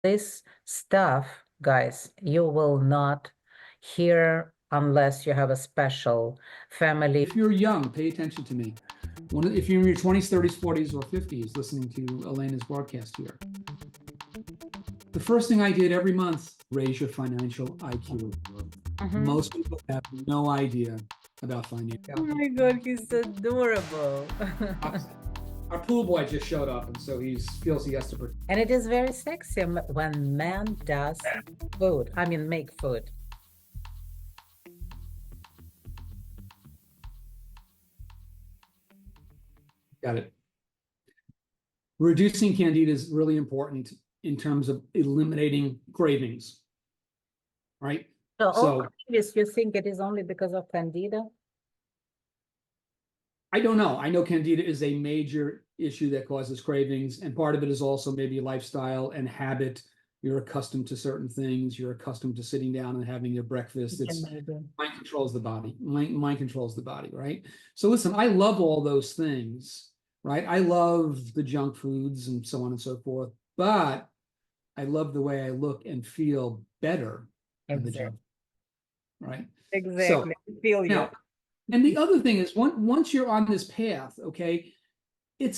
This stuff, guys, you will not hear unless you have a special family. If you're young, pay attention to me. If you're in your 20s, 30s, 40s, or 50s listening to Elena's broadcast here, the first thing I did every month, raise your financial IQ. Most people have no idea about finance. Oh my God, he's adorable. Our pool boy just showed up, and so he feels he has to. And it is very sexy when man does food. I mean, make food. Got it. Reducing candida is really important in terms of eliminating cravings, right? So cravings, you think it is only because of candida? I don't know. I know candida is a major issue that causes cravings, and part of it is also maybe lifestyle and habit. You're accustomed to certain things. You're accustomed to sitting down and having your breakfast. It's mind controls the body. Mind controls the body, right? So listen, I love all those things, right? I love the junk foods and so on and so forth, but I love the way I look and feel better in the junk, right? Exactly. So, feel you. Now, and the other thing is, once you're on this path, okay, you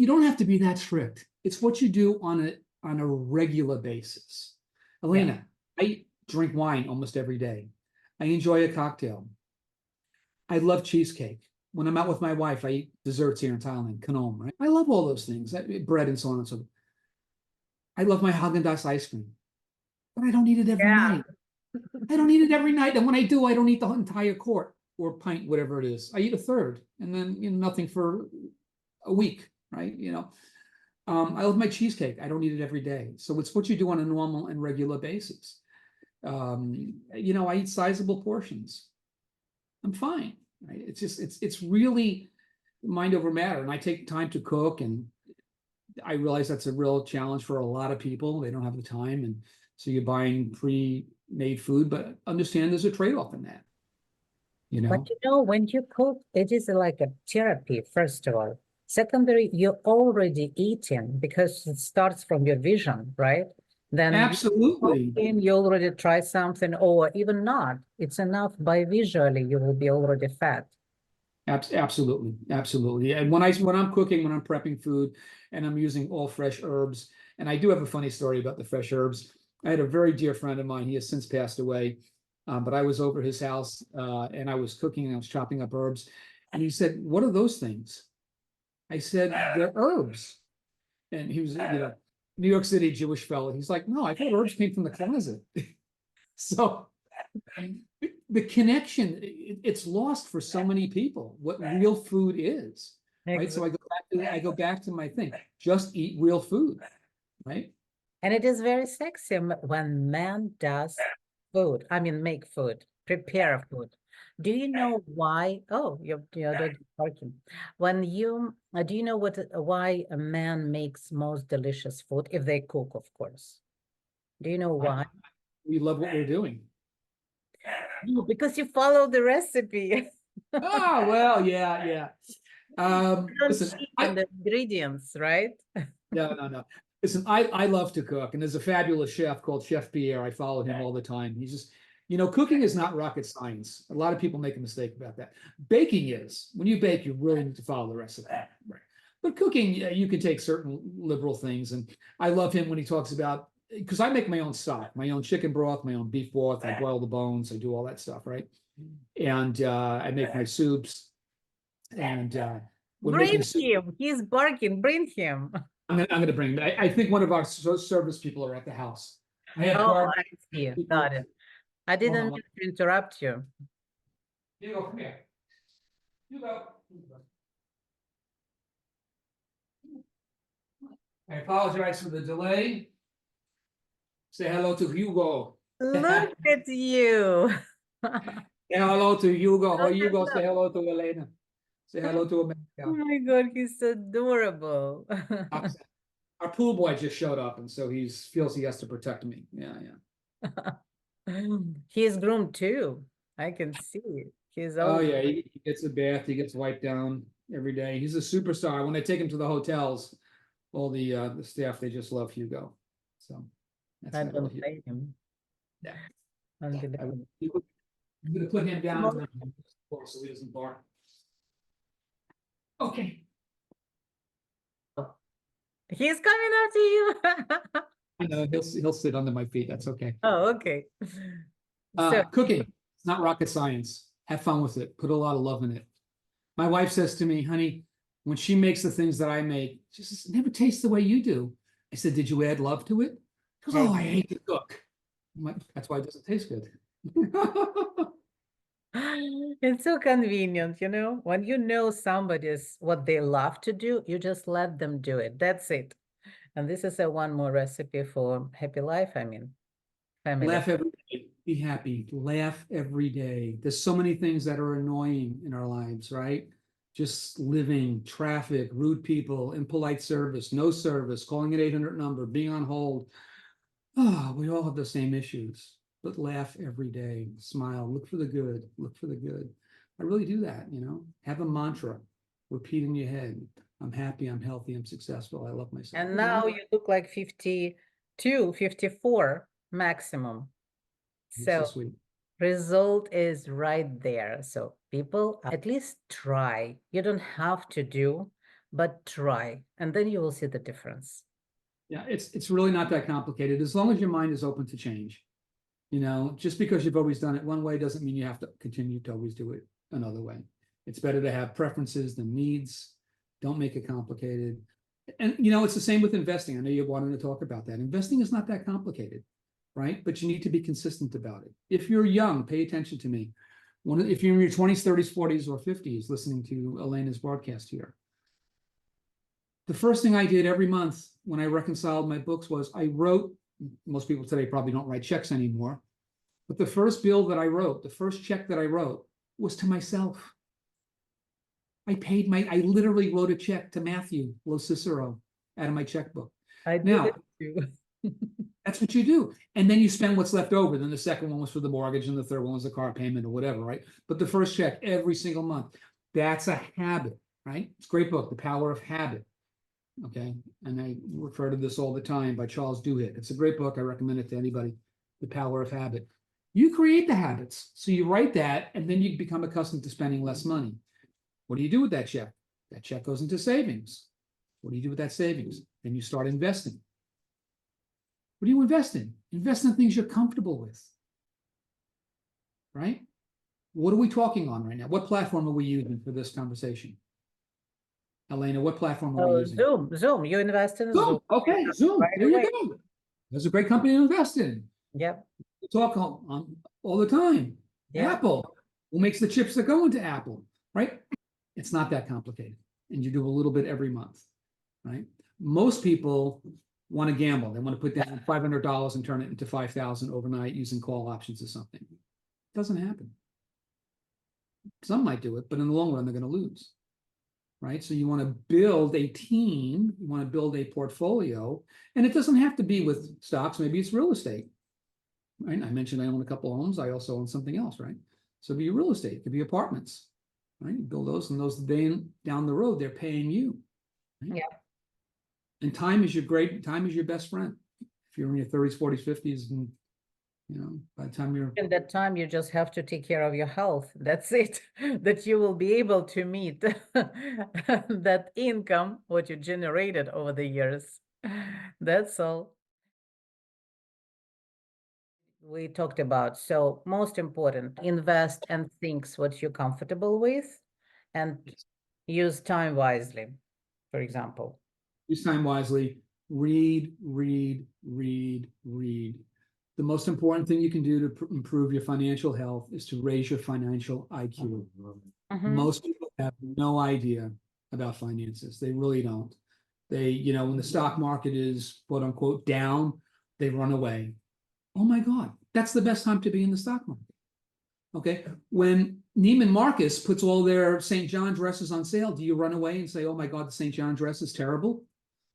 don't have to be that strict. It's what you do on a regular basis. Elena, yeah. I drink wine almost every day. I enjoy a cocktail. I love cheesecake. When I'm out with my wife, I eat desserts here in Thailand, Kanom, right? I love all those things, bread and so on and so forth. I love my Haagen-Dazs ice cream, but I don't eat it every night. I don't eat it every night. And when I do, I don't eat the entire quart or pint, whatever it is. I eat a third and then nothing for a week, right? I love my cheesecake. I don't eat it every day. So it's what you do on a normal and regular basis. I eat sizable portions. I'm fine, right? It's really mind over matter. And I take time to cook, and I realize that's a real challenge for a lot of people. They don't have the time. And so you're buying pre-made food, but understand there's a trade-off in that. But when you cook, it is like a therapy, first of all. Secondary, you're already eating because it starts from your vision, right? Then absolutely, you already try something, or even not. It's enough by visually, you will be already fat. Absolutely, absolutely. And when I'm cooking, when I'm prepping food, and I'm using all fresh herbs, and I do have a funny story about the fresh herbs. I had a very dear friend of mine. He has since passed away, but I was over his house, and I was cooking, and I was chopping up herbs, and he said, "What are those things?" I said, "They're herbs." And he was, New York City Jewish fellow. He's like, "No, I thought herbs came from the closet." So the connection, it's lost for so many people, what real food is, right? So I go back to my thing, just eat real food, right? And it is very sexy when man does food. I mean, make food, prepare food. Do you know why? Oh, you're talking. Do you know why a man makes most delicious food if they cook, of course? Do you know why? We love what we're doing. No, because you follow the recipe. Oh, well, yeah. Listen, the ingredients, right? No. Listen, I love to cook, and there's a fabulous chef called Chef Pierre. I follow him all the time. He's just, cooking is not rocket science. A lot of people make a mistake about that. Baking is. When you bake, you really need to follow the recipe. Right. But cooking, you can take certain liberal things. And I love him when he talks about, because I make my own stock, my own chicken broth, my own beef broth. I boil the bones. I do all that stuff, right? And I make my soups. And bring him. He's barking. Bring him. I'm gonna bring him. I think one of our service people are at the house. I see. Got it. I didn't mean to interrupt you. You go, come here. You go. I apologize for the delay. Say hello to Hugo. Look at you. Say hello to Hugo. Oh, Hugo, say hello to Elena. Say hello to America. Oh my God, he's adorable. Our pool boy just showed up, and so he feels he has to protect me. Yeah. He is groomed too. I can see it. Oh yeah, he gets a bath. He gets wiped down every day. He's a superstar. When I take him to the hotels, all the staff, they just love Hugo. So that's I my little don't Hugo. blame him. Yeah. Unbelievable. I'm gonna put him down so he doesn't bark. Okay. He's coming after you. I know he'll sit under my feet. That's okay. Oh, okay. So Cooking, it's not rocket science. Have fun with it. Put a lot of love in it. My wife says to me, honey, when she makes the things that I make, she says, it never tastes the way you do. I said, did you add love to it? She goes, oh, I hate to cook. I'm like, that's why it doesn't taste good. it's so convenient, you know, when you know somebody's what they love to do, you just let them do it. That's it. And this is a one more recipe for happy life. I mean, family. Laugh every day. Be happy. Laugh every day. There's so many things that are annoying in our lives, right? Just living, traffic, rude people, impolite service, no service, calling an 800 number, being on hold. Oh, we all have the same issues, but laugh every day, smile, look for the good, look for the good. I really do that, you know, have a mantra, repeat in your head. I'm happy, I'm healthy, I'm successful, I love myself. And now you look like 52, 54 maximum. So So sweet. result is right there. So people at least try. You don't have to do, but try, and then you will see the difference. Yeah, it's really not that complicated as long as your mind is open to change. You know, just because you've always done it one way doesn't mean you have to continue to always do it another way. It's better to have preferences than needs. Don't make it complicated. And you know, it's the same with investing. I know you wanted to talk about that. Investing is not that complicated, right? But you need to be consistent about it. If you're young, pay attention to me. If you're in your 20s, 30s, 40s, or 50s, listening to Elena's broadcast here, the first thing I did every month when I reconciled my books was I wrote, most people today probably don't write checks anymore, but the first bill that I wrote, the first check that I wrote was to myself. I literally wrote a check to Matthew LoCicero out of my checkbook. I did Now, it too. that's what you do. And then you spend what's left over. Then the second one was for the mortgage and the third one was the car payment or whatever, right? But the first check every single month, that's a habit, right? It's a great book, The Power of Habit. Okay, and I refer to this all the time by Charles Duhigg. It's a great book. I recommend it to anybody. The Power of Habit. You create the habits. So you write that, and then you become accustomed to spending less money. What do you do with that check? That check goes into savings. What do you do with that savings? Then you start investing. What do you invest in? Invest in things you're comfortable with. Right? What are we talking on right now? What platform are we using for this conversation? Elena, what platform are we using? Zoom. You invest in Zoom. Okay, Zoom. Right There you away. go. That's a great company to invest in. Yep. We talk all the time. Yeah. Apple. Who makes the chips that go into Apple? Right? It's not that complicated. And you do a little bit every month. Right? Most people want to gamble. They want to put down $500 and turn it into $5,000 overnight using call options or something. It doesn't happen. Some might do it, but in the long run, they're going to lose. Right? So you want to build a team, you want to build a portfolio, and it doesn't have to be with stocks. Maybe it's real estate. Right? I mentioned I own a couple of homes. I also own something else, right? So it'd be real estate, it could be apartments, right? You build those, and those down the road, they're paying you. Right? Yeah. And time is your best friend. If you're in your 30s, 40s, 50s, and you know, by the time you're In that time, you just have to take care of your health. That's it. That you will be able to meet that income, what you generated over the years. That's all we talked about. So most important, invest and things what you're comfortable with and use time wisely, for example. use time wisely, read. The most important thing you can do to improve your financial health is to raise your financial IQ. Most people have no idea about finances. They really don't. They, you know, when the stock market is quote unquote down, they run away. Oh my God, that's the best time to be in the stock market. Okay. When Neiman Marcus puts all their St. John dresses on sale, do you run away and say, oh my God, the St. John dress is terrible?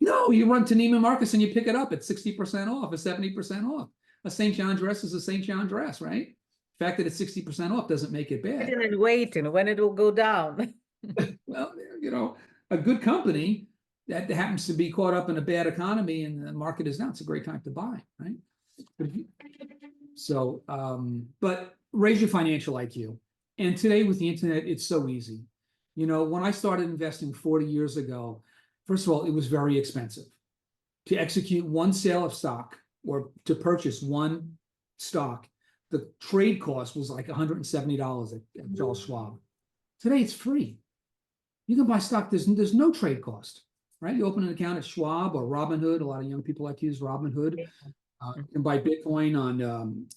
No, you run to Neiman Marcus and you pick it up at 60% off or 70% off. A St. John dress is a St. John dress, right? The fact that it's 60% off doesn't make it bad. And waiting when it will go down. Well, you know, a good company that happens to be caught up in a bad economy and the market is down, it's a great time to buy, right? But raise your financial IQ. And today with the internet, it's so easy. You know, when I started investing 40 years ago, first of all, it was very expensive to execute one sale of stock or to purchase one stock. The trade cost was like $170 at Charles Schwab. Today it's free. You can buy stock, there's no trade cost, right? You open an account at Schwab or Robinhood. A lot of young people like to use Robinhood. You can buy Bitcoin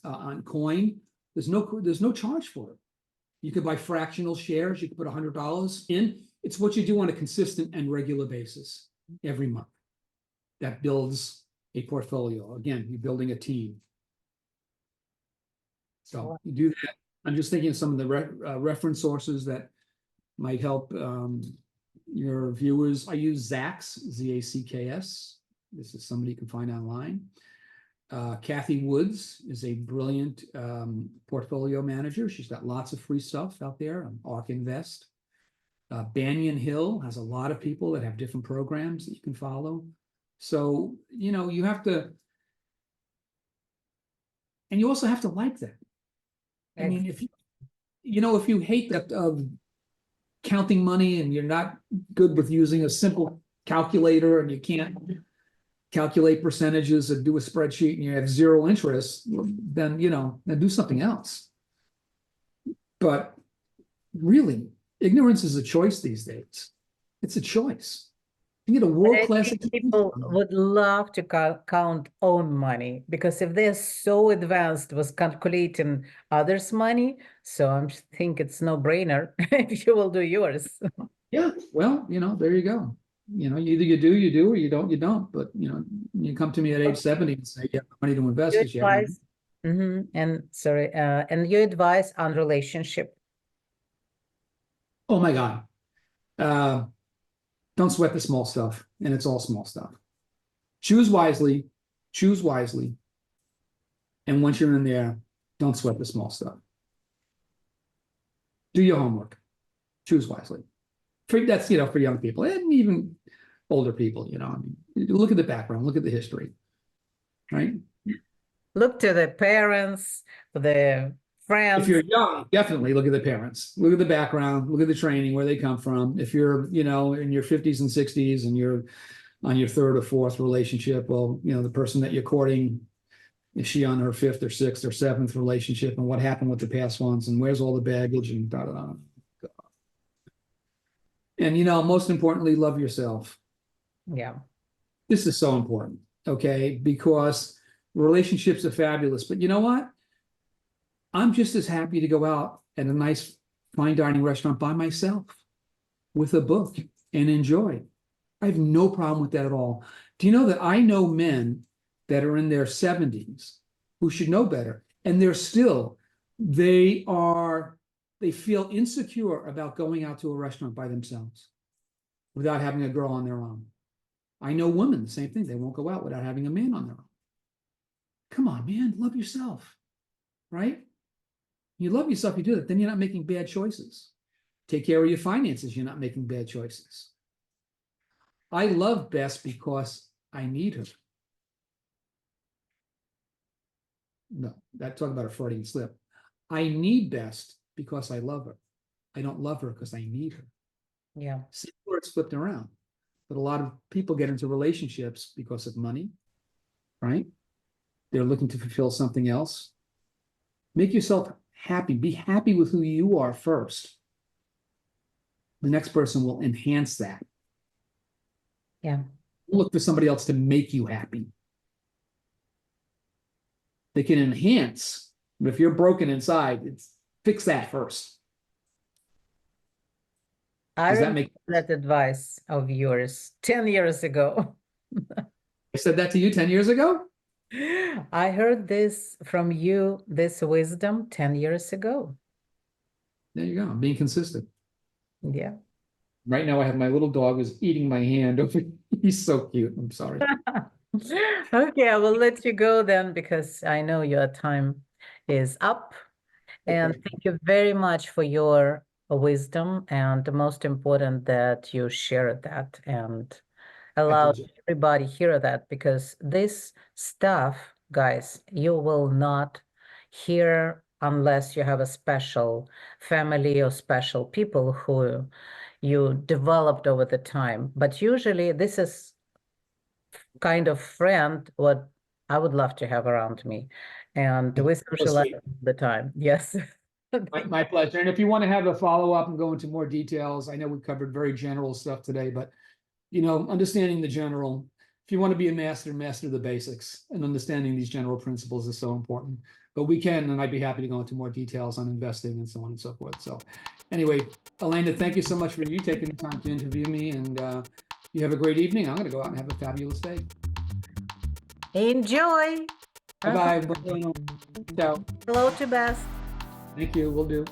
on Coin. There's no charge for it. You could buy fractional shares. You could put $100 in. It's what you do on a consistent and regular basis every month. That builds a portfolio. Again, you're building a team. So you do that. I'm just thinking of some of the reference sources that might help your viewers. I use Zacks, Z-A-C-K-S. This is somebody you can find online. Kathy Woods is a brilliant portfolio manager. She's got lots of free stuff out there on ARK Invest. Banyan Hill has a lot of people that have different programs that you can follow. So, you know, you have to, and you also have to like that. I mean, if you hate that of counting money and you're not good with using a simple calculator and you can't calculate percentages and do a spreadsheet and you have zero interest, then, then do something else. But really, ignorance is a choice these days. It's a choice. You get a world-class. People would love to count own money because if they're so advanced with calculating others' money, so I think it's no-brainer if you will do yours. Yeah, well, there you go. Either you do, or you don't. But you come to me at age 70 and say you have money to invest. You advise, and you advise on relationship. Oh my God. Don't sweat the small stuff, and it's all small stuff. Choose wisely, and once you're in there, don't sweat the small stuff. Do your homework. Choose wisely. That's for young people and even older people. Look at the background, look at the history, right? Look to the parents, the friends. If you're young, definitely look at the parents. Look at the background. Look at the training, where they come from. If you're, in your 50s and 60s and you're on your third or fourth relationship, well, the person that you're courting, is she on her fifth or sixth or seventh relationship, and what happened with the past ones, and where's all the baggage, and da da da. And most importantly, love yourself. Yeah. This is so important, okay? Because relationships are fabulous, but you know what? I'm just as happy to go out at a nice fine dining restaurant by myself with a book and enjoy. I have no problem with that at all. Do you know that I know men that are in their 70s who should know better, and they feel insecure about going out to a restaurant by themselves without having a girl on their own. I know women, the same thing. They won't go out without having a man on their own. Come on, man, love yourself, right? You love yourself, you do that, then you're not making bad choices. Take care of your finances, you're not making bad choices. I love Bess because I need her. No, that's talking about a Freudian slip. I need Bess because I love her. I don't love her because I need her. Yeah. See where it's flipped around. But a lot of people get into relationships because of money, right? They're looking to fulfill something else. Make yourself happy. Be happy with who you are first. The next person will enhance that. Yeah. Look for somebody else to make you happy. They can enhance, but if you're broken inside, fix that first. I Does that remember make that advice of yours 10 years ago. I said that to you 10 years ago? I heard this from you, this wisdom 10 years ago. There you go. I'm being consistent. Yeah. Right now, I have my little dog who's eating my hand. He's so cute. I'm sorry. Okay, I will let you go then because I know your time is up. And Okay. thank you very much for your wisdom, and the most important that you shared that. And allow pleasure. everybody hear that, because this stuff, guys, you will not hear unless you have a special family or special people who you developed over the time. But usually this is kind of friend what I would love to have around me. And we Well, socialize sweet. all the time. Yes. My pleasure. And if you want to have a follow-up and go into more details, I know we covered very general stuff today, but understanding the general, if you want to be a master, master the basics, and understanding these general principles is so important. But we can, and I'd be happy to go into more details on investing and so on and so forth. So anyway, Elena, thank you so much for you taking the time to interview me, and you have a great evening. I'm going to go out and have a fabulous day. Enjoy. Bye-bye. Ciao. Hello to Beth. Thank you. Will do.